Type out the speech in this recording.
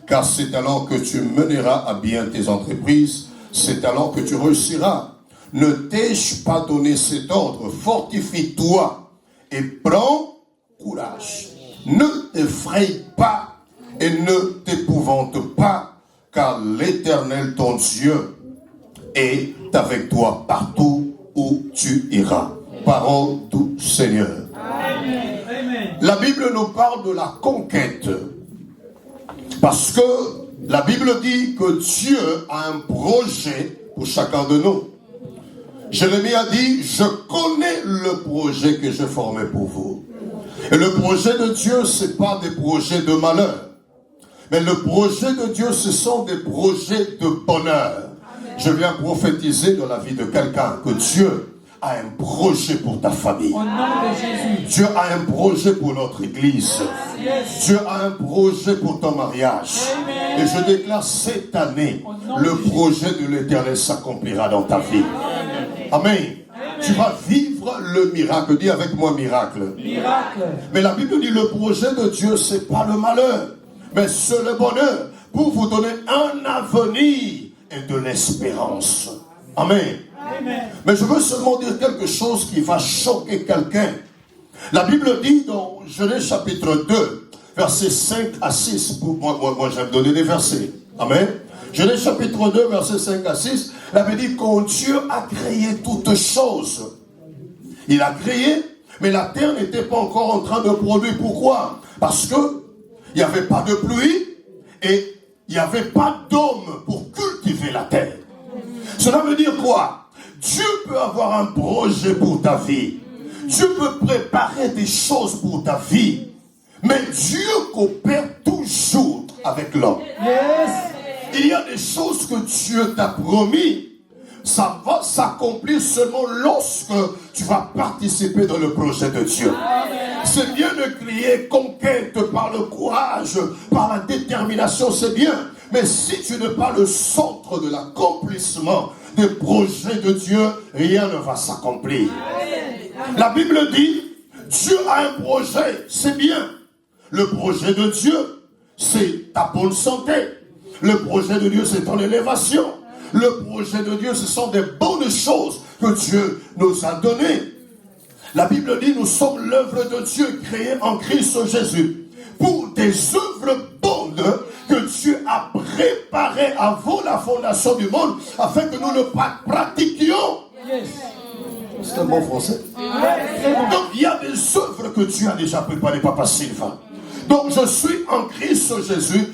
car c'est alors que tu mèneras à bien tes entreprises, c'est alors que tu réussiras. Ne t'ai-je pas donné cet ordre? Fortifie-toi et prends courage. Ne t'effraie pas et ne t'épouvante pas, car l'Éternel, ton Dieu, est avec toi partout où tu iras. Parole du Seigneur. Amen. La Bible nous parle de la conquête. Parce que la Bible dit que Dieu a un projet pour chacun de nous. Jérémie a dit, je connais le projet que j'ai formé pour vous. Et le projet de Dieu, ce n'est pas des projets de malheur. Mais le projet de Dieu, ce sont des projets de bonheur. Amen. Je viens prophétiser dans la vie de quelqu'un que Dieu a un projet pour ta famille. Au nom de Jésus. Dieu a un projet pour notre église. Yes. Dieu a un projet pour ton mariage. Amen. Et je déclare cette année, le projet de l'Éternel s'accomplira dans ta vie. Amen. Amen. Tu vas vivre le miracle. Dis avec moi miracle. Miracle. Mais la Bible dit le projet de Dieu, c'est pas le malheur, mais c'est le bonheur pour vous donner un avenir et de l'espérance. Amen. Amen. Mais je veux seulement dire quelque chose qui va choquer quelqu'un. La Bible dit dans Genèse chapitre 2, versets 5 à 6. Moi j'aime donner des versets. Amen. Genèse chapitre 2, versets 5 à 6. La Bible dit quand Dieu a créé toutes choses. Il a créé, mais la terre n'était pas encore en train de produire. Pourquoi? Parce que il n'y avait pas de pluie et il n'y avait pas d'homme pour cultiver la terre. Cela veut dire quoi? Dieu peut avoir un projet pour ta vie. Dieu peut préparer des choses pour ta vie. Mais Dieu coopère toujours avec l'homme. Yes. Il y a des choses que Dieu t'a promis. Ça va s'accomplir seulement lorsque tu vas participer dans le projet de Dieu. C'est bien de crier conquête par le courage, par la détermination, c'est bien. Mais si tu n'es pas le centre de l'accomplissement des projets de Dieu, rien ne va s'accomplir. La Bible dit, Dieu a un projet, c'est bien. Le projet de Dieu, c'est ta bonne santé. Le projet de Dieu, c'est ton élévation. Le projet de Dieu, ce sont des bonnes choses que Dieu nous a données. La Bible dit, nous sommes l'œuvre de Dieu créée en Christ Jésus pour des œuvres bonnes que Dieu a préparées avant la fondation du monde afin que nous le pratiquions. Yes. C'est un bon français. Donc il y a des œuvres que Dieu a déjà préparées, Papa Sylvain. Donc je suis en Christ Jésus